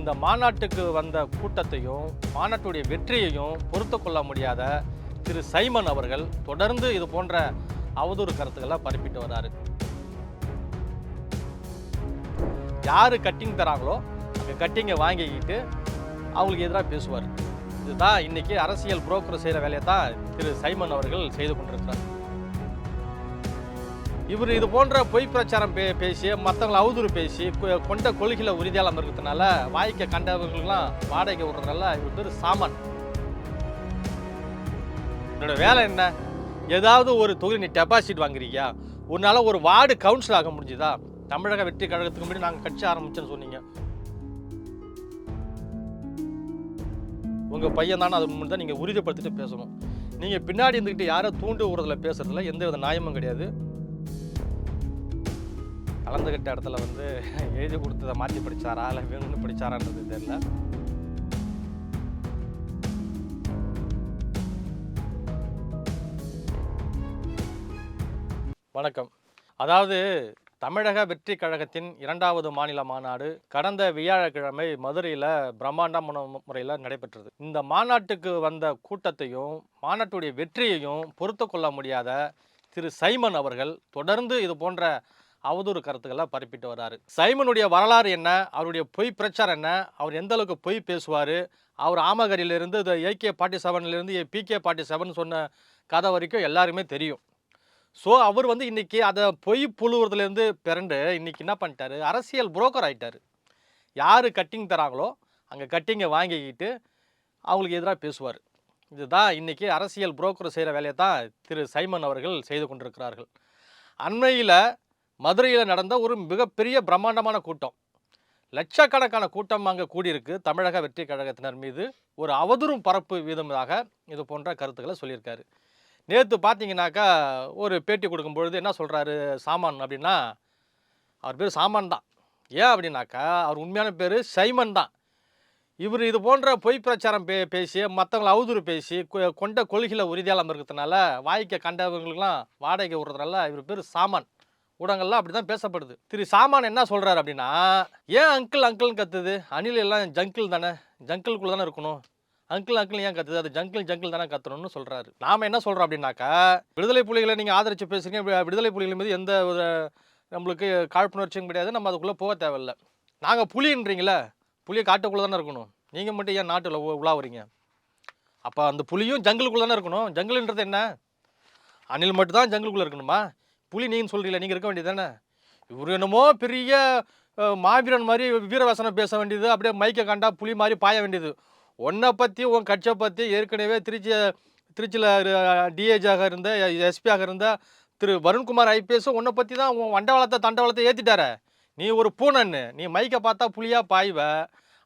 இந்த மாநாட்டுக்கு வந்த கூட்டத்தையும் மாநாட்டுடைய வெற்றியையும் பொறுத்து கொள்ள முடியாத திரு சைமன் அவர்கள் தொடர்ந்து இது போன்ற அவதூறு கருத்துக்களை பரப்பிட்டு வர்றாரு. யாரு கட்டிங் தராங்களோ அந்த கட்டிங்கை வாங்கிக்கிட்டு அவங்களுக்கு எதிராக பேசுவார். இதுதான் இன்னைக்கு அரசியல் புரோக்கர் செய்கிற வேலையை தான் திரு சைமன் அவர்கள் செய்து கொண்டிருக்கிறார். இவர் இது போன்ற பொய் பிரச்சாரம் பேசி மற்றவங்களை அவதூறு பேசி கொண்ட கொள்கையில் உறுதியாளம் இருக்கிறதுனால வாய்க்க கண்டவர்களுக்கெல்லாம் வாடகை விடுறதுனால இவர் பேர் சாமான். என்னோட வேலை என்ன? ஏதாவது ஒரு தொகுதி நீ டெபாசிட் வாங்குறீங்க, உன்னால ஒரு வார்டு கவுன்சில் ஆக முடிஞ்சுதா? தமிழக வெற்றி கழகத்துக்கு முன்னாடி நாங்கள் கட்சி ஆரம்பிச்சோன்னு சொன்னீங்க. உங்கள் பையன் தானே அது முன்னாடி தான் நீங்கள் உறுதிப்படுத்திட்டு பேசணும். நீங்கள் பின்னாடி இருந்துக்கிட்டு யாரோ தூண்டு விடுறதுல பேசுறதுல எந்த வித நியாயமும் கிடையாது. கலந்துக்கிட்ட இடத்துல எழுதி கொடுத்ததை மாற்றி படித்தாரா இல்லை வேணும்னு படித்தாரான்றது தெரியல. வணக்கம். அதாவது தமிழக வெற்றி கழகத்தின் 2வது மாநில மாநாடு கடந்த வியாழக்கிழமை மதுரையில் பிரம்மாண்டமான முறையில் நடைபெற்றது. இந்த மாநாட்டுக்கு வந்த கூட்டத்தையும் மாநாட்டுடைய வெற்றியையும் பொறுத்து கொள்ள முடியாத திரு சைமன் அவர்கள் தொடர்ந்து இது போன்ற அவதூறு கருத்துக்களை பரப்பிட்டு வர்றாரு. சைமனுடைய வரலாறு என்ன, அவருடைய பொய் பிரச்சாரம் என்ன, அவர் எந்த அளவுக்கு பொய் பேசுவார், அவர் ஆமகரியிலிருந்து இந்த AK-47 PK-47 சொன்ன கதை வரைக்கும் எல்லாருமே தெரியும். ஸோ அவர் இன்றைக்கி அதை பொய் புழுவுறதுலேருந்து பிறண்டு இன்றைக்கி என்ன பண்ணிட்டாரு, அரசியல் புரோக்கர் ஆகிட்டார். யார் கட்டிங் தராங்களோ அங்கே கட்டிங்கை வாங்கிக்கிட்டு அவங்களுக்கு எதிராக பேசுவார். இதுதான் இன்றைக்கி அரசியல் புரோக்கர் செய்கிற வேலையை தான் திரு சைமன் அவர்கள் செய்து கொண்டிருக்கிறார்கள். அண்மையில் மதுரையில் நடந்த ஒரு மிகப்பெரிய பிரம்மாண்டமான கூட்டம், லட்சக்கணக்கான கூட்டம் அங்கே கூடியிருக்கு. தமிழக வெற்றி கழகத்தினர் மீது ஒரு அவதூறும் பரப்பு வீதமாக இது போன்ற கருத்துக்களை சொல்லியிருக்காரு. நேற்று பார்த்தீங்கன்னாக்கா ஒரு பேட்டி கொடுக்கும்பொழுது என்ன சொல்கிறாரு சாமான் அப்படின்னா, அவர் பேர் சாமான் தான். ஏன் அப்படின்னாக்கா அவர் உண்மையான பேர் சைமன் தான். இவர் இது போன்ற பொய் பிரச்சாரம் பேசி மற்றவங்களை அவதூறு பேசி கொண்ட கொள்கையில் உறுதியாளம் இருக்கிறதுனால வாய்க்க கண்டவங்களுக்கெல்லாம் வாடகை விடுறதுனால இவர் பேர் சாமான். ஊடகங்கள்லாம் அப்படி தான் பேசப்படுது. திரு சாமான் என்ன சொல்கிறார் அப்படின்னா, ஏன் அங்கிள் அங்கிள்னு கத்துது? அணில் எல்லாம் ஜங்கிள் தானே, ஜங்கிள்குள்ளே தானே இருக்கணும். அங்கிள் ஏன் கத்துது? அது ஜங்கிள் தானே கத்தணும்னு சொல்கிறாரு. நாம் என்ன சொல்கிறோம் அப்படின்னாக்கா, விடுதலை புலிகளை நீங்கள் ஆதரித்து பேசுகிறீங்க. விடுதலை புலிகள் மீது எந்த ஒரு நம்மளுக்கு காழ்ப்புணர்ச்சியும் கிடையாது. நம்ம அதுக்குள்ளே போக தேவையில்லை. நாங்கள் புலின்றீங்களே, புலியை காட்டுக்குள்ளே தானே இருக்கணும். நீங்கள் மட்டும் ஏன் நாட்டில் உலாவுறீங்க? அப்போ அந்த புலியும் ஜங்கிளுக்குள்ளே தானே இருக்கணும். ஜங்கிள்ன்றது என்ன? அணில் மட்டும் தான் ஜங்கிளுக்குள்ளே இருக்கணுமா? புலி நீங்கள் சொல்கிறீங்களா, நீங்கள் இருக்க வேண்டியது தானே. இவர் என்னமோ பெரிய மாவீரன் மாதிரி வீரவசனம் பேச வேண்டியது, அப்படியே மைக்கை கண்டா புலி மாதிரி பாய வேண்டியது. உன்னை பற்றி உன் கட்சியை பற்றி ஏற்கனவே திருச்சியில் டிஏஜியாக இருந்த எஸ்பியாக இருந்த திரு வருண்குமார் IPS உன்னை பற்றி தான் உன் தண்டவாளத்தை ஏற்றிட்டார. நீ ஒரு பூனைன்னு, நீ மைக்கை பார்த்தா புலியாக பாய்வ,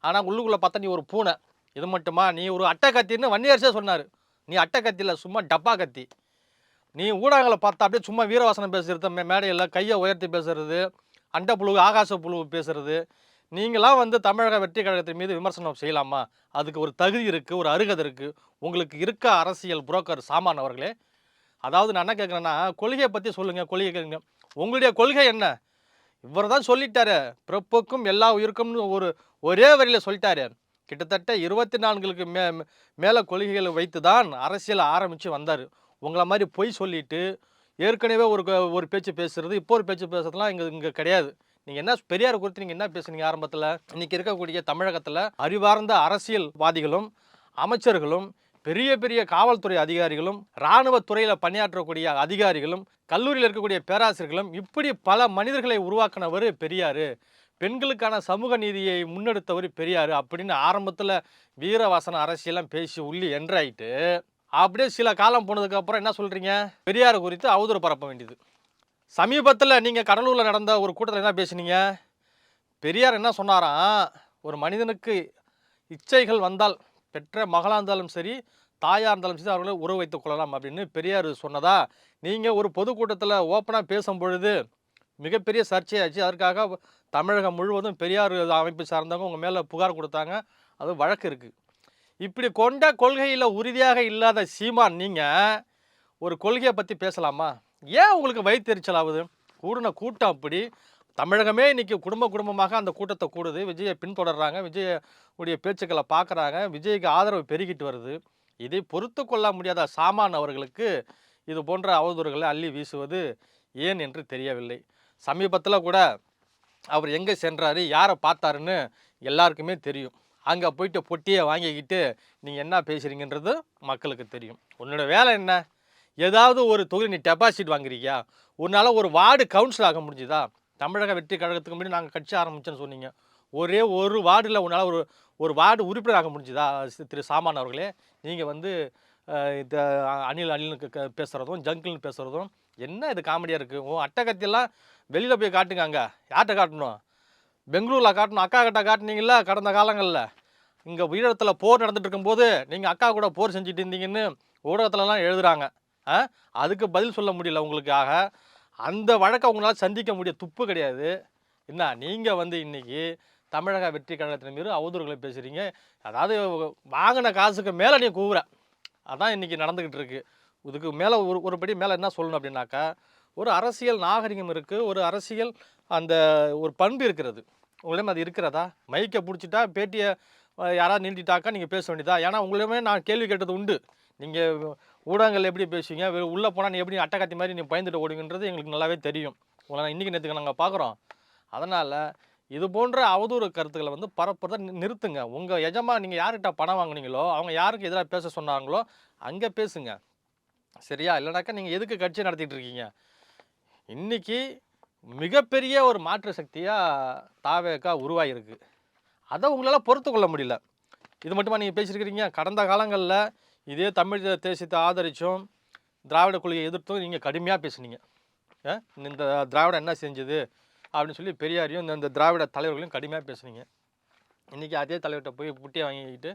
ஆனால் உள்ளுக்குள்ளே பார்த்தா நீ ஒரு பூனை. இது மட்டுமா, நீ ஒரு அட்டை கத்தின்னு வன்னியரசே சொன்னார். நீ அட்டை கத்தியில் சும்மா டப்பா கத்தி. நீ ஊடகங்களை பார்த்தா அப்படியே சும்மா வீரவாசனம் பேசுகிறது, மேடையில் கையை உயர்த்தி பேசுறது, அண்ட புழு ஆகாச புழு பேசுறது. நீங்களாம் தமிழக வெற்றி கழகத்தின் மீது விமர்சனம் செய்யலாமா? அதுக்கு ஒரு தகுதி இருக்குது, ஒரு அருகதை இருக்குது. உங்களுக்கு இருக்க அரசியல் புரோக்கர் சாமான் அவர்களே. அதாவது நான் என்ன கேட்குறேன்னா, கொள்கையை பற்றி சொல்லுங்கள். கொள்கை உங்களுடைய கொள்கை என்ன? இவர் தான் சொல்லிட்டாரு, பிறப்புக்கும் எல்லா உயிருக்கும்னு ஒரே வரியில் சொல்லிட்டாரு. கிட்டத்தட்ட 24க்கு மேலே கொள்கைகளை வைத்து தான் அரசியல் ஆரம்பித்து வந்தார். உங்களை மாதிரி பொய் சொல்லிவிட்டு ஏற்கனவே ஒரு பேச்சு பேசுகிறது, இப்போ ஒரு பேச்சு பேசுறதுலாம் இங்கே கிடையாது. நீங்கள் என்ன பெரியார் குறித்து நீங்கள் என்ன பேசுனீங்க ஆரம்பத்தில்? இன்றைக்கி இருக்கக்கூடிய தமிழகத்தில் அறிவார்ந்த அரசியல்வாதிகளும் அமைச்சர்களும் பெரிய பெரிய காவல்துறை அதிகாரிகளும் இராணுவத்துறையில் பணியாற்றக்கூடிய அதிகாரிகளும் கல்லூரியில் இருக்கக்கூடிய பேராசிரியர்களும் இப்படி பல மனிதர்களை உருவாக்கினவர் பெரியார். பெண்களுக்கான சமூக நீதியை முன்னெடுத்தவர் பெரியார் அப்படின்னு ஆரம்பத்தில் வீரவாசன அரசியலாம் பேசி உள்ளி என்றாயிட்டு, அப்படியே சில காலம் போனதுக்கப்புறம் என்ன சொல்கிறீங்க, பெரியார் குறித்து அவதூறு பரப்ப வேண்டியது. சமீபத்தில் நீங்கள் கடலூரில் நடந்த ஒரு கூட்டத்தில் என்ன பேசுனீங்க? பெரியார் என்ன சொன்னாராம், ஒரு மனிதனுக்கு இச்சைகள் வந்தால் பெற்ற மகளாக இருந்தாலும் சரி தாயாக இருந்தாலும் சரி அவர்களை உறவு வைத்துக் கொள்ளலாம் அப்படின்னு பெரியார் சொன்னதா நீங்கள் ஒரு பொதுக்கூட்டத்தில் ஓப்பனாக பேசும் பொழுது மிகப்பெரிய சர்ச்சையாச்சு. அதற்காக தமிழகம் முழுவதும் பெரியார் அமைப்பு சார்ந்தவங்க உங்கள் மேலே புகார் கொடுத்தாங்க. அது வழக்கு இருக்குது. இப்படி கொண்ட கொள்கையில் உறுதியாக இல்லாத சீமான் நீங்கள் ஒரு கொள்கையை பற்றி பேசலாமா? ஏன் உங்களுக்கு வயிற்றெரிச்சல் ஆகுது? கூடின கூட்டம் அப்படி, தமிழகமே இன்னைக்கு குடும்பமாக அந்த கூட்டத்தை கூடுது. விஜயை பின்தொடர்றாங்க. விஜய உடைய பேச்சுக்களை பார்க்குறாங்க. விஜய்க்கு ஆதரவு பெருகிட்டு வருது. இதை பொறுத்து கொள்ள முடியாத சாமான் அவர்களுக்கு இது போன்ற அவதூறுகளை அள்ளி வீசுவது ஏன் என்று தெரியவில்லை. சமீபத்தில் கூட அவர் எங்கே சென்றாரு, யாரை பார்த்தாருன்னு எல்லாருக்குமே தெரியும். அங்கே போயிட்டு பொட்டியை வாங்கிக்கிட்டு நீங்கள் என்ன பேசுகிறீங்கன்றது மக்களுக்கு தெரியும். உன்னோட வேலை என்ன? ஏதாவது ஒரு தொகுதி நீ டெபாசிட் வாங்குறீயா? உன்னால் ஒரு வார்டு கவுன்சில் ஆக முடிஞ்சுதா? தமிழக வெற்றி கழகத்துக்கு முன்னாடி நாங்கள் கட்சி ஆரம்பிச்சோன்னு சொன்னீங்க. ஒரே ஒரு வார்டில் உன்னால் ஒரு வார்டு உறுப்பினர் ஆக முடிஞ்சுதா? திரு சாமான் அவர்களே, நீங்கள் வந்து இந்த அணில்னு பேசுகிறதும் ஜங்கிள்னு பேசுகிறதும் என்ன இது காமெடியாக இருக்குது? உன் அட்டகத்தியெல்லாம் வெளியில் போய் காட்டுங்க. அங்கே யார்கிட்ட காட்டணும்? பெங்களூரில் காட்டணும். அக்கா கிட்ட காட்டினீங்களா கடந்த காலங்களில்? இங்கே உயிரிழத்தில் போர் நடந்துட்டு இருக்கும்போது நீங்கள் அக்கா கூட போர் செஞ்சுட்டு இருந்தீங்கன்னு ஊடகத்துலலாம் எழுதுகிறாங்க. அதுக்கு பதில் சொல்ல முடியல உங்களுக்கு. ஆக அந்த வழக்கை உங்களால் சந்திக்க முடிய துப்பு கிடையாது. என்ன நீங்கள் வந்து இன்றைக்கி தமிழக வெற்றி கழகத்தின் மீது அவதூறுகளை பேசுகிறீங்க. அதாவது வாங்கின காசுக்கு மேலே நீ கூவுற. அதான் இன்றைக்கி நடந்துக்கிட்டு இருக்கு. இதுக்கு மேலே ஒரு படி மேலே என்ன சொல்லணும் அப்படின்னாக்கா, ஒரு அரசியல் நாகரிகம் இருக்குது, ஒரு அரசியல் அந்த ஒரு பண்பு இருக்கிறது. உங்களிடம் அது இருக்கிறதா? மைக்கை பிடிச்சிட்டா பேட்டியை யாராவது நீட்டிட்டாக்கா நீங்கள் பேச வேண்டியதா? ஏன்னா உங்களிடமே நான் கேள்வி கேட்டது உண்டு. நீங்கள் ஊடகங்கள் எப்படி பேசுவீங்க, உள்ளே போனால் நீ எப்படி அட்டக்காத்தி மாதிரி நீ பயந்துட்டு ஓடுங்கன்றது எங்களுக்கு நல்லாவே தெரியும். உங்களை இன்றைக்கி நேற்றுக்கு நாங்கள் பார்க்குறோம். அதனால் இது போன்ற அவதூறு கருத்துக்களை வந்து பரப்புறதை நிறுத்துங்க. உங்கள் எஜமா நீங்கள் யார்கிட்ட பணம் வாங்குனீங்களோ, அவங்க யாருக்கு எதிராக பேச சொன்னாங்களோ அங்கே பேசுங்க. சரியா? இல்லைனாக்கா நீங்கள் எதுக்கு கட்சி நடத்திட்டு இருக்கீங்க? இன்றைக்கி மிகப்பெரிய ஒரு மாற்று சக்தியாக தாவேகா உருவாகிருக்கு. அதை உங்களால் பொறுத்து கொள்ள முடியல. இது மட்டுமா நீங்கள் பேசியிருக்கிறீங்க? கடந்த காலங்களில் இதே தமிழ் தேசியத்தை ஆதரித்தும் திராவிட கொள்கையை எதிர்த்தும் நீங்கள் கடுமையாக பேசுனீங்க. இந்த திராவிடம் என்ன செஞ்சது அப்படின்னு சொல்லி பெரியாரையும் இந்த திராவிட தலைவர்களையும் கடுமையாக பேசுனீங்க. இன்றைக்கி அதே தலைவர்கிட்ட போய் புட்டியை வாங்கிக்கிட்டு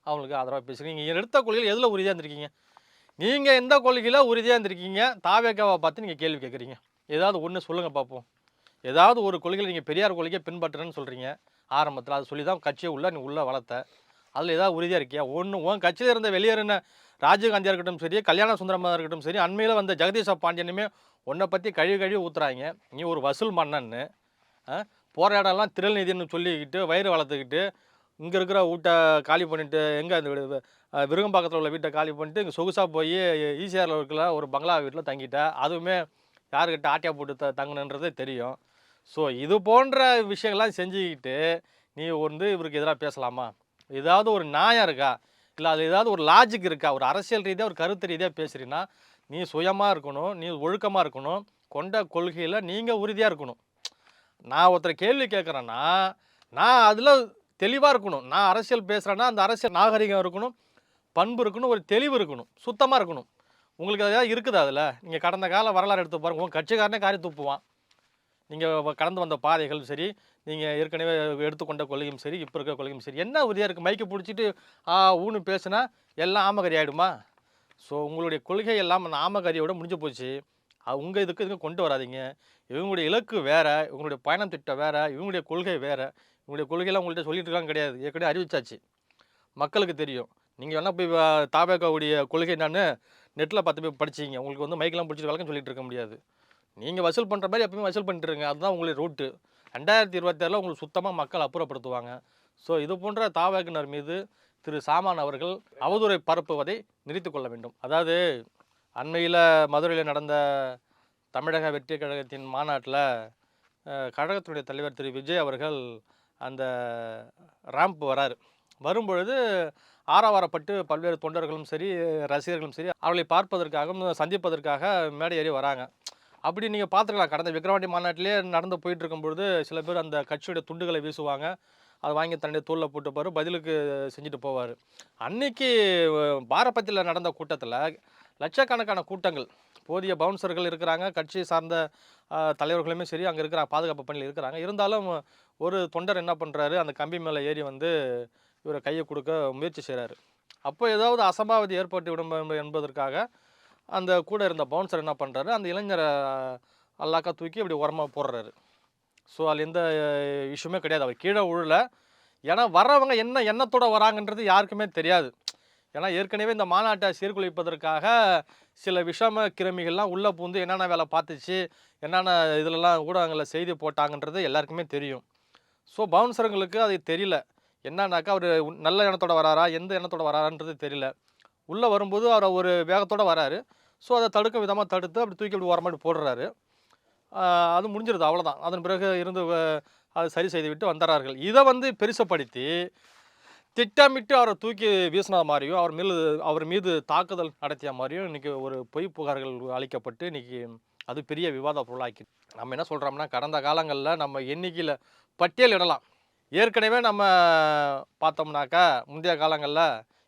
அவங்களுக்கு ஆதரவாக பேசுகிறீங்க. நீங்கள் எடுத்த கொள்கையில் எதில் உறுதியாக இருந்திருக்கீங்க? நீங்கள் எந்த கொள்கையில் உறுதியாக இருந்திருக்கீங்க? தாவேகாவை பார்த்து நீங்கள் கேள்வி கேட்குறீங்க. ஏதாவது ஒன்று சொல்லுங்கள் பார்ப்போம். ஏதாவது ஒரு கொள்கையில் நீங்கள் பெரியார் கொள்கையை பின்பற்றுறேன்னு சொல்கிறீங்க ஆரம்பத்தில். அதை சொல்லி தான் கட்சியை நீ உள்ளே வளர்த்த. அதில் ஏதாவது உறுதியாக இருக்கியா? ஒன்று உன் கட்சியில் இருந்த வெளியேறின ராஜீவ்காந்தியாக இருக்கட்டும் சரி, கல்யாண சுந்தரமாக இருக்கட்டும் சரி, அண்மையில் வந்த ஜெகதீஷ பாண்டியனுமே உன்னை பற்றி கழுவி ஊற்றுறாங்க. நீ ஒரு வசூல் மன்னன்னு போகிற இடம்லாம் திருநிதின்னு சொல்லிக்கிட்டு வயிறு வளர்த்துக்கிட்டு இங்கே இருக்கிற வீட்டை காலி பண்ணிவிட்டு எங்கே அந்த விருகம்பாக்கத்தில் உள்ள வீட்டை காலி பண்ணிட்டு இங்கே சொகுசாக போய் ஈசிஆரில் இருக்கிற ஒரு பங்களா வீட்டில் தங்கிட்டேன். அதுவுமே யாருக்கிட்ட ஆட்டியா போட்டு தங்கணுன்றதே தெரியும். ஸோ இது போன்ற விஷயங்கள்லாம் செஞ்சுக்கிட்டு நீ வந்து இவருக்கு எதிராக பேசலாமா? ஏதாவது ஒரு நியாயம் இருக்கா? இல்லை அது ஏதாவது ஒரு லாஜிக் இருக்கா? ஒரு அரசியல் ரீதியாக ஒரு கருத்து ரீதியாக பேசுகிறீன்னா நீ சுயமாக இருக்கணும், நீ ஒழுக்கமாக இருக்கணும், கொண்ட கொள்கையில் நீங்கள் உறுதியாக இருக்கணும். நான் ஒருத்தரை கேள்வி கேட்குறேன்னா நான் அதில் தெளிவாக இருக்கணும். நான் அரசியல் பேசுகிறேன்னா அந்த அரசியல் நாகரிகம் இருக்கணும், பண்பு இருக்கணும், ஒரு தெளிவு இருக்கணும், சுத்தமாக இருக்கணும். உங்களுக்கு ஏதாவது இருக்குது அதில்? நீங்கள் கடந்த கால வரலாறு எடுத்து பாருங்கள். உங்கள் கட்சிக்காரனே காரி துப்புவான். நீங்கள் கடந்து வந்த பாதைகள் சரி, நீங்கள் ஏற்கனவே எடுத்துக்கொண்ட கொள்கையும் சரி, இப்போ இருக்க கொள்கையும் சரி, என்ன உறுதியாக இருக்குது? மைக்கு பிடிச்சிட்டு ஊன்னு பேசுனா எல்லாம் ஆமகரி ஆகிடுமா? ஸோ உங்களுடைய கொள்கை எல்லாம் அந்த ஆமகரியோட முடிஞ்சு போச்சு. உங்கள் இதுக்கு கொண்டு வராதிங்க. இவங்களுடைய இலக்கு வேறு, இவங்களுடைய பயணம் திட்டம் வேறு, இவங்களுடைய கொள்கை வேறு. இவங்களுடைய கொள்கையெல்லாம் உங்கள்கிட்ட சொல்லிட்டு இருக்காங்க கிடையாது. ஏற்கனவே அறிவிச்சாச்சு, மக்களுக்கு தெரியும். நீங்கள் வேணால் போய் தாவேகாவுடைய கொள்கை நான் நெட்டில் பார்த்து போய் படிச்சிங்க. உங்களுக்கு வந்து மைக்கெல்லாம் பிடிச்சிட்டு வழக்கம் சொல்லிட்டு இருக்க முடியாது. நீங்கள் வசூல் பண்ணுற மாதிரி எப்பவுமே வசூல் பண்ணிட்டுருங்க. அதுதான் உங்களுடைய ரூட்டு. 2026 உங்களுக்கு சுத்தமாக மக்கள் அப்புறப்படுத்துவாங்க. ஸோ இது போன்ற தாவேகினர் மீது திரு சாமான் அவர்கள் அவதூறை பரப்புவதை நிறுத்திக் கொள்ள வேண்டும். அதாவது அண்மையில் மதுரையில் நடந்த தமிழக வெற்றி கழகத்தின் மாநாட்டில் கழகத்தினுடைய தலைவர் திரு விஜய் அவர்கள் அந்த ரேம்ப் வராரு. வரும்பொழுது ஆரவாரப்பட்டு பல்வேறு தொண்டர்களும் சரி, ரசிகர்களும் சரி அவர்களை பார்ப்பதற்காகவும் சந்திப்பதற்காக மேடை ஏறி வராங்க. அப்படி நீங்கள் பார்த்துக்கலாம். கடந்த விக்கிரவாண்டி மாநாட்டிலே நடந்து போயிட்டு இருக்கும்பொழுது சில பேர் அந்த கட்சியுடைய துண்டுகளை வீசுவாங்க. அதை வாங்கி தன்னுடைய தோளில் போட்டுப்பார், பதிலுக்கு செஞ்சுட்டு போவார். அன்னைக்கு பாரபத்தியில் நடந்த கூட்டத்தில் லட்சக்கணக்கான கூட்டங்கள், போதிய பவுன்சர்கள் இருக்கிறாங்க, கட்சி சார்ந்த தலைவர்களுமே சரி அங்கே இருக்கிற பாதுகாப்பு பணியில் இருக்கிறாங்க. இருந்தாலும் ஒரு தொண்டர் என்ன பண்ணுறாரு, அந்த கம்பி மேலே ஏறி வந்து இவரை கையை கொடுக்க முயற்சி செய்கிறாரு. அப்போ ஏதாவது அசம்பாவிதி ஏற்பட்டு விடும் என்பதற்காக அந்த கூட இருந்த பவுன்சர் என்ன பண்ணுறாரு, அந்த இளைஞரை அல்லாக்கா தூக்கி இப்படி உரமாக போடுறாரு. ஸோ அதில் எந்த இஷ்யூமே கிடையாது. அவர் கீழே விழல. ஏன்னா வர்றவங்க என்ன எண்ணத்தோடு வராங்கன்றது யாருக்குமே தெரியாது. ஏன்னா ஏற்கனவே இந்த மாநாட்டை சீர்குலைப்பதற்காக சில விஷம கிருமிகள்லாம் உள்ளே பூந்து என்னென்ன வேலை பார்த்துச்சு, என்னென்ன இதிலலாம் ஊடகங்களில் செய்தி போட்டாங்கன்றது எல்லாருக்குமே தெரியும். ஸோ பவுன்சருங்களுக்கு அது தெரியல. என்னன்னாக்கா அவரு நல்ல எண்ணத்தோட வராரா, எந்த எண்ணத்தோட வராரான்றது தெரியல. உள்ளே வரும்போது அவர் ஒரு வேகத்தோட வராரு. ஸோ அதை தடுக்கும் விதமா தடுத்து அப்படி தூக்கி அப்படி ஓரமா போடுறாரு. அது முடிஞ்சிருது அவ்வளோதான். அதன் பிறகு இருந்து அதை சரி செய்துவிட்டு வந்துடுறார்கள். இதை வந்து பெருசுப்படுத்தி திட்டமிட்டு அவரை தூக்கி வீசின மாதிரியும், அவர் மீது தாக்குதல் நடத்திய மாதிரியும் இன்னைக்கு ஒரு பொய் புகார்கள் அளிக்கப்பட்டு இன்னைக்கு அது பெரிய விவாத பொருளாக்கி. நம்ம என்ன சொல்றோம்னா, கடந்த காலங்கள்ல நம்ம எண்ணிக்கையில பட்டியலிடலாம். ஏற்கனவே நம்ம பார்த்தோம்னாக்கா, முந்தைய காலங்கள்ல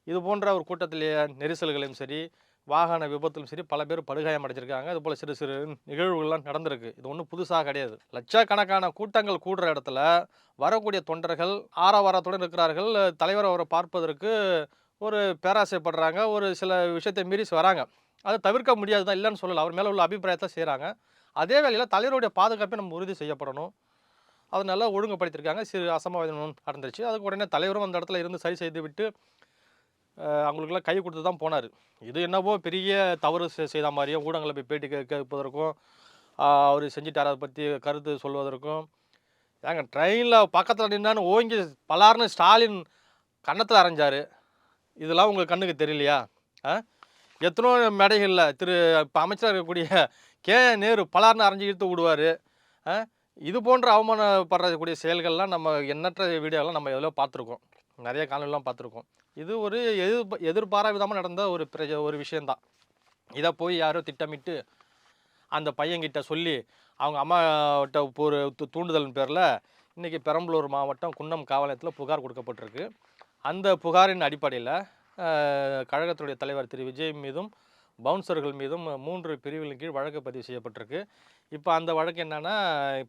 இது போன்ற ஒரு கூட்டத்திலேயே நெரிசல்களையும் சரி, வாகன விபத்திலும் சரி பல பேர் படுகாயம் அடைஞ்சிருக்காங்க. இதுபோல சிறு சிறு நிகழ்வுகள்லாம் நடந்திருக்கு. இது ஒண்ணும் புதுசா கிடையாது. லட்சக்கணக்கான கூட்டங்கள் கூடுற இடத்துல வரக்கூடிய தொண்டர்கள் ஆரவாரத்துடன் இருக்கிறார்கள். தலைவர் அவரை பார்ப்பதற்கு ஒரு பேராசைப்படுறாங்க. ஒரு சில விஷயத்தை மீறி வராங்க. அதை தவிர்க்க முடியாது தான், இல்லைன்னு சொல்லல. அவர் மேல உள்ள அபிப்பிராயத்தை செய்றாங்க. அதே வேளையில தலைவருடைய பாதுகாப்பை நம்ம உறுதி செய்யப்படணும். அத நல்லா ஒழுங்குபடுத்தியிருக்காங்க. சிறு அசம்பாவிதம் நடந்துருச்சு. அதுக்கு உடனே தலைவரும் அந்த இடத்துல இருந்து சரி செய்து விட்டு அவங்களுக்கெல்லாம் கை கொடுத்து தான் போனாரு. இது என்னவோ பெரிய தவறு செய்த மாரியும் ஊடகங்கள்ல போய் பேட்டி கேட்பதற்கும், அவரு செஞ்சுட்டாரு அத பத்தி கருத்து சொல்வதற்கும், ஏங்க ட்ரெயின்ல பக்கத்துல நின்னான்னு ஓங்கி பலார்ன்னு ஸ்டாலின் கன்னத்துல அறைஞ்சாரு. இதெல்லாம் உங்க கண்ணுக்கு தெரியலையா? ஆ? எத்தனோ மேடைகள்ல இப்ப அமைச்சரா இருக்கக்கூடிய நேரு பலார்ன்னு அரைஞ்சு இழுத்து விடுவாரு. ஆ? இது போன்ற அவமானப்படக்கூடிய செயல்கள்லாம் நம்ம எண்ணற்ற வீடியோலாம் நம்ம எதிலோ பார்த்துருக்கோம். நெறைய காணொளிலாம் பார்த்துருக்கோம். இது ஒரு எதிர்பாரா விதமா நடந்த ஒரு விஷயம் தான். இத போய் யாரோ திட்டமிட்டு அந்த பையன்கிட்ட சொல்லி, அவங்க அம்மாட்ட ஒரு தூண்டுதலின் பேர்ல இன்னைக்கு பெரம்பலூர் மாவட்டம் குன்னம் காவல் நிலையத்தில புகார் கொடுக்கப்பட்டிருக்கு. அந்த புகாரின் அடிப்படையில கழகத்துடைய தலைவர் திரு விஜய் மீதும், பவுன்சர்கள் மீதும் 3 பிரிவுகளின் கீழ் வழக்கு பதிவு செய்யப்பட்டிருக்கு. இப்போ அந்த வழக்கு என்னன்னா,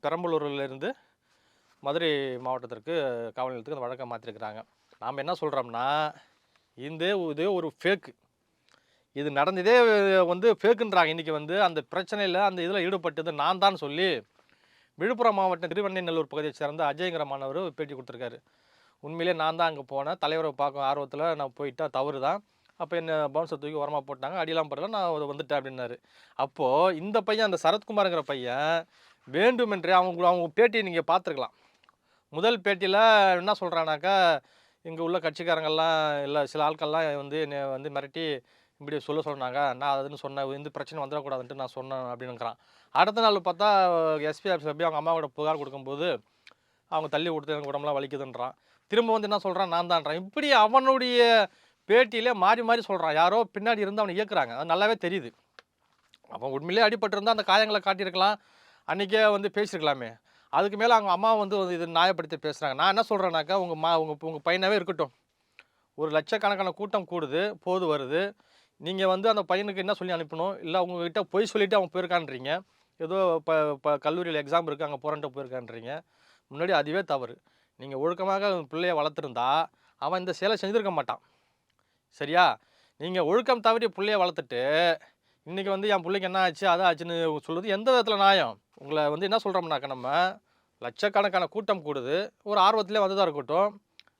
பெரம்பலூரிலிருந்து மதுரை மாவட்டத்திற்கு காவல் நிலையத்துக்கு அந்த வழக்க மாத்திருக்கிறாங்க. நாம என்ன சொல்றோம்னா, இதே ஒரு ஃபேக். இது நடந்ததே வந்து ஃபேக்குன்றாங்க. இன்னைக்கு வந்து அந்த பிரச்சனையில அந்த இதில் ஈடுபட்டது நான் தான் சொல்லி, விழுப்புரம் மாவட்டம் திருவெண்ணெய்நல்லூர் பகுதியைச் சேர்ந்த அஜய்ங்கிற மாணவர் பேட்டி கொடுத்துருக்காரு. உண்மையிலேயே நான் தான் அங்கே போனேன். தலைவரை பார்க்கும் ஆர்வத்தில் நான் போயிட்டா தவறு தான். அப்போ என்ன பவுன்சர் தூக்கி ஓரமா போட்டாங்க. அடியெல்லாம் படல. நான் வந்துட்டேன் அப்படின்னாரு. அப்போது இந்த பையன், அந்த சரத்குமார்ங்கிற பையன் வேண்டுமென்றே அவங்க பேட்டியை நீங்கள் பார்த்துருக்கலாம். முதல் பேட்டியில என்ன சொல்றானாக்கா, இங்க உள்ள கட்சிக்காரங்கள்லாம் இல்ல சில ஆட்கள்லாம் வந்து என்னைய வந்து மிரட்டி இப்படி சொன்னாங்க. நான் அதுன்னு சொன்னேன். எந்த பிரச்சனை வந்துடக்கூடாதுன்ட்டு நான் சொன்னேன் அப்படின்னுக்கிறான். அடுத்த நாள் பார்த்தா எஸ்பி ஆஃபீஸ்ல போய் அவங்க அம்மாவோட புகார் கொடுக்கும்போது, அவங்க தள்ளி கொடுத்து எனக்கு உடம்புலாம் வலிக்குதுன்றான். திரும்ப வந்து என்ன சொல்றான், நான் தான்றான். இப்படி அவனுடைய பேட்டியில மாறி மாறி சொல்றான். யாரோ பின்னாடி இருந்து அவனை இயக்குறாங்க. அது நல்லாவே தெரியுது. அவன் உண்மையிலேயே அடிபட்டிருந்தா அந்த காயங்களை காட்டியிருக்கலாம். அன்னைக்கே வந்து பேசியிருக்கலாமே. அதுக்கு மேல அவங்க அம்மா வந்து இது நியாயப்படுத்தி பேசுறாங்க. நான் என்ன சொல்றேன்னாக்கா, உங்க பையனாவே இருக்கட்டும். ஒரு லட்சக்கணக்கான கூட்டம் கூடுது, வருது. நீங்க வந்து அந்த பையனுக்கு என்ன சொல்லி அனுப்பணும்? இல்ல உங்ககிட்ட பொய் சொல்லிட்டு அவன் போயிருக்கான்றீங்க. ஏதோ கல்லூரியில எக்ஸாம் இருக்கு, அங்க போறேன்ட்டு போயிருக்கான்றீங்க. முன்னாடி அதுவே தவறு. நீங்க ஒழுக்கமாக பிள்ளைய வளர்த்துருந்தா, அவன் இந்த செயலை செஞ்சிருக்க மாட்டான். சரியா? நீங்க ஒழுக்கம் தவறி புள்ளைய வளர்த்துட்டு, இன்னைக்கு வந்து என் புள்ளைக்கு என்ன ஆச்சு, அது ஆச்சுன்னு சொல்றது எந்த விதத்துல நியாயம்? உங்கள வந்து என்ன சொல்றோம்னாக்கா நம்ம, லட்சக்கணக்கான கூட்டம் கூடுது. ஒரு ஆர்வத்திலே வந்ததா இருக்கட்டும்.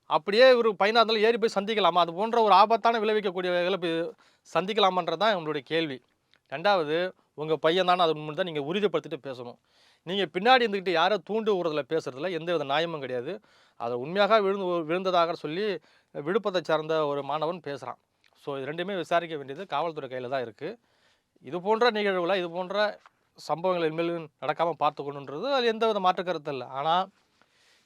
அப்படியே ஒரு பையனா இருந்தாலும் ஏறி போய் சந்திக்கலாமா? அது போன்ற ஒரு ஆபத்தான விளைவிக்கக்கூடிய வகையில போய் சந்திக்கலாமான்றது தான் நம்மளுடைய கேள்வி. 2வது, உங்க பையன் தான அது உண்மைன்னு தான் நீங்க உறுதிப்படுத்திட்டு பேசணும். நீங்க பின்னாடி இருந்துகிட்டு யாரோ தூண்டி விடுறதுல பேசுறதுல எந்தவித நியாயமும் கிடையாது. அது உண்மையாக விழுந்ததாக சொல்லி விழுப்புரத்தை சார்ந்த ஒரு மாணவன் பேசுறான். ஸோ இது 2மே விசாரிக்க வேண்டியது காவல்துறை கையில தான் இருக்கு. இது போன்ற நிகழ்வுல, இது போன்ற சம்பவங்கள் இனிமேல் நடக்காம பார்த்துக்கணுன்றது அது எந்தவித மாற்று கருத்து இல்ல. ஆனா,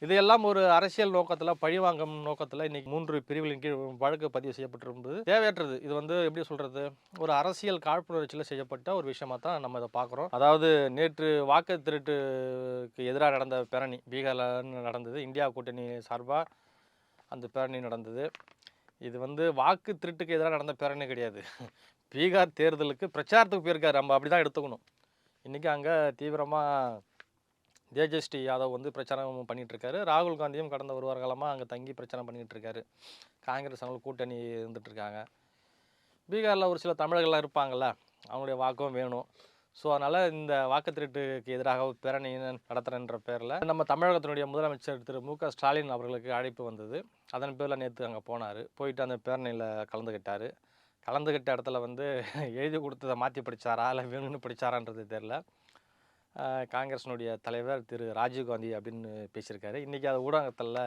இதையெல்லாம் ஒரு அரசியல் நோக்கத்துல, பழிவாங்கும் நோக்கத்துல இன்னைக்கு 3 பிரிவுகளின் கீழ் வழக்கு பதிவு செய்யப்பட்டிருப்பது தேவையற்றது. இது வந்து எப்படி சொல்றது? ஒரு அரசியல் காழ்ப்புணர்ச்சியில செய்யப்பட்ட ஒரு விஷயமா தான் நம்ம இத பார்க்குறோம். அதாவது நேற்று வாக்கு திருட்டுக்கு எதிரா நடந்த பேரணி பீகார்ல நடந்தது. இந்தியா கூட்டணி சார்பா அந்த பேரணி நடந்தது. இது வந்து வாக்கு திருட்டுக்கு எதிரா நடந்த பேரணி கிடையாது. பீகார் தேர்தலுக்கு பிரச்சாரத்துக்கு போயிருக்காரு. நம்ம அப்படிதான் எடுத்துக்கணும். இன்னைக்கு அங்க தீவிரமா தேஜஸ்ரீ யாதவ் வந்து பிரச்சாரம் பண்ணிட்டு இருக்காரு. ராகுல் காந்தியும் கடந்த ஒரு வார காலமா அங்க தங்கி பிரச்சாரம் பண்ணிட்டு இருக்காரு. காங்கிரஸ் அவங்க கூட்டணி இருந்துட்டு இருக்காங்க. பீகார்ல ஒரு சில தமிழர்கள்லாம் இருப்பாங்கல்ல, அவங்களுடைய வாக்கும் வேணும். ஸோ அதனால இந்த வாக்கு திருட்டுக்கு எதிராக ஒரு பேரணி நடத்துறேன்ற பேரில் நம்ம தமிழகத்தினுடைய முதலமைச்சர் திரு மு.க. ஸ்டாலின் அவர்களுக்கு அழைப்பு வந்தது. அதன் பேரில் நேற்று அங்கே போனார். போயிட்டு அந்த பேரணியில் கலந்துக்கிட்டார். கலந்துக்கிட்ட இடத்துல வந்து எழுதி கொடுத்ததை மாற்றி படித்தாரா இல்லை வேணும்னு படித்தாரான்றது தெரில. காங்கிரஸினுடைய தலைவர் திரு ராஜீவ்காந்தி அப்படின்னு பேசியிருக்காரு. இன்றைக்கி அது ஊடகத்தில்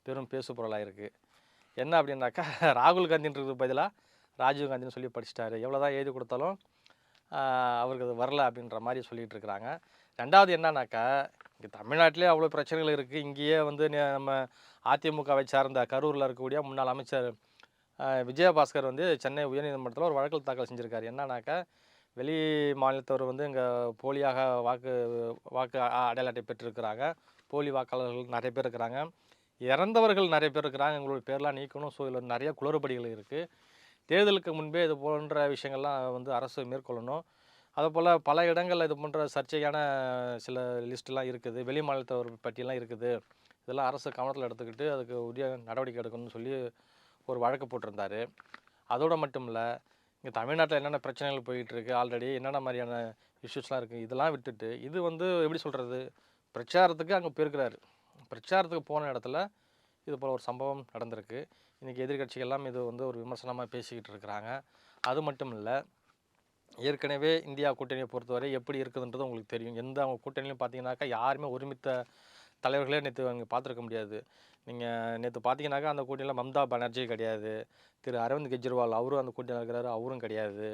பெரும் பேசு பொருளாக இருக்குது. என்ன அப்படின்னாக்கா ராகுல் காந்தின்றது பதிலாக ராஜீவ்காந்தின்னு சொல்லி படிச்சிட்டாரு. எவ்வளோ தான் எழுதி கொடுத்தாலும் அவருக்கு அது வரல அப்படின்ற மாதிரி சொல்லிகிட்டு இருக்கிறாங்க. ரெண்டாவது என்னன்னாக்கா, இங்கே தமிழ்நாட்டிலே அவ்வளோ பிரச்சனைகள் இருக்குது. இங்கேயே வந்து நம்ம அதிமுகவை சார்ந்த கரூரில் இருக்கக்கூடிய முன்னாள் அமைச்சர் விஜயபாஸ்கர் வந்து சென்னை உயர்நீதிமன்றத்தில் ஒரு வழக்கு தாக்கல் செஞ்சுருக்காரு. என்னன்னாக்கா, வெளி மாநிலத்தவர் வந்து இங்கே போலியாக வாக்கு அடையாள அட்டை பெற்றிருக்கிறாங்க. போலி வாக்காளர்கள் நிறைய பேர் இருக்கிறாங்க. இறந்தவர்கள் நிறைய பேர் இருக்கிறாங்க. எங்களுடைய பேர்லாம் நீக்கணும். ஸோ இதில் நிறைய குளறுபடிகள் இருக்குது. தேர்தலுக்கு முன்பே இது போன்ற விஷயங்கள்லாம் வந்து அரசு மேற்கொள்ளணும். அதுபோல் பல இடங்களில் இது போன்ற சர்ச்சையான சில லிஸ்ட்லாம் இருக்குது. வெளி மாநிலத்தவர் பட்டியலாம் இருக்குது. இதெல்லாம் அரசு கவனத்தில் எடுத்துக்கிட்டு அதுக்கு உரிய நடவடிக்கை எடுக்கணும்னு சொல்லி ஒரு வழக்கு போட்டிருந்தார். அதோடு மட்டும் இல்லை, இங்கே தமிழ்நாட்டில் என்னென்ன பிரச்சனைகள் போயிட்டுருக்கு, ஆல்ரெடி என்னென்ன மாதிரியான இஷ்யூஸ்லாம் இருக்குது, இதெல்லாம் விட்டுட்டு இது வந்து எப்படி சொல்கிறது, பிரச்சாரத்துக்கு அங்கே போயிருக்கிறாரு. பிரச்சாரத்துக்கு போன இடத்துல இது போல் ஒரு சம்பவம் நடந்திருக்கு. இன்றைக்கி எதிர்கட்சிகள்லாம் இது வந்து ஒரு விமர்சனமாக பேசிக்கிட்டு இருக்கிறாங்க. அது மட்டும் இல்லை, ஏற்கனவே இந்தியா கூட்டணியை பொறுத்தவரை எப்படி இருக்குதுன்றது உங்களுக்கு தெரியும். எந்த அவங்க கூட்டணியிலும் பார்த்தீங்கன்னாக்கா யாருமே ஒருமித்த தலைவர்களே நேற்று அங்கே பார்த்துருக்க முடியாது. நீங்கள் நேற்று பார்த்தீங்கன்னாக்கா அந்த கூட்டணியில் மம்தா பானர்ஜி கிடையாது. திரு அரவிந்த் கெஜ்ரிவால் அவரும் அந்த கூட்டணியில் இருக்கிறாரு, அவரும் கிடையாது.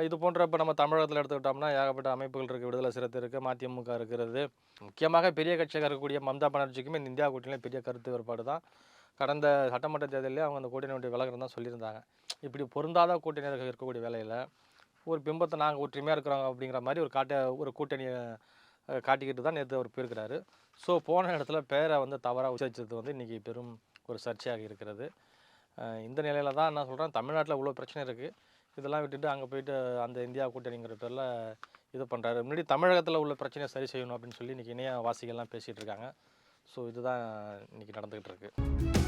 இது போன்ற இப்போ நம்ம தமிழகத்தில் எடுத்துக்கிட்டோம்னா ஏகப்பட்ட அமைப்புகள் இருக்குது. விடுதலை சிறுத்தை இருக்குது, மதிமுக இருக்கிறது. முக்கியமாக பெரிய கட்சியாக இருக்கக்கூடிய மம்தா பானர்ஜிக்குமே இந்த இந்தியா கூட்டணியில் பெரிய கருத்து வேறுபாடு தான். கடந்த சட்டமன்ற தேர்தலிலே அவங்க அந்த கூட்டணியுடைய விலகிறது தான் சொல்லியிருந்தாங்க. இப்படி பொருந்தாத கூட்டணியாக இருக்கக்கூடிய வேலையில் ஒரு பிம்பத்தை நாங்கள் ஒற்றுமையாக இருக்கிறோம் அப்படிங்கிற மாதிரி ஒரு கூட்டணியை காட்டிக்கிட்டு தான் நேற்று அவர் போயிருக்கிறாரு. ஸோ போன இடத்துல பேரை வந்து தவறாக உச்சரித்தது வந்து இன்றைக்கி பெரும் ஒரு சர்ச்சையாக இருக்கிறது. இந்த நிலையில் தான் நான் சொல்கிறேன், தமிழ்நாட்டில் இவ்வளோ பிரச்சனை இருக்குது. இதெல்லாம் விட்டுட்டு அங்கே போயிட்டு அந்த இந்தியா கூட்டணிங்கிற பேரில் இது பண்ணுறாரு. முன்னாடி தமிழகத்தில் உள்ள பிரச்சனையை சரி செய்யணும் அப்படின்னு சொல்லி இன்றைக்கி இணைய வாசிகள்லாம் பேசிகிட்டு இருக்காங்க. ஸோ இதுதான் இன்றைக்கி நடந்துக்கிட்டு இருக்குது.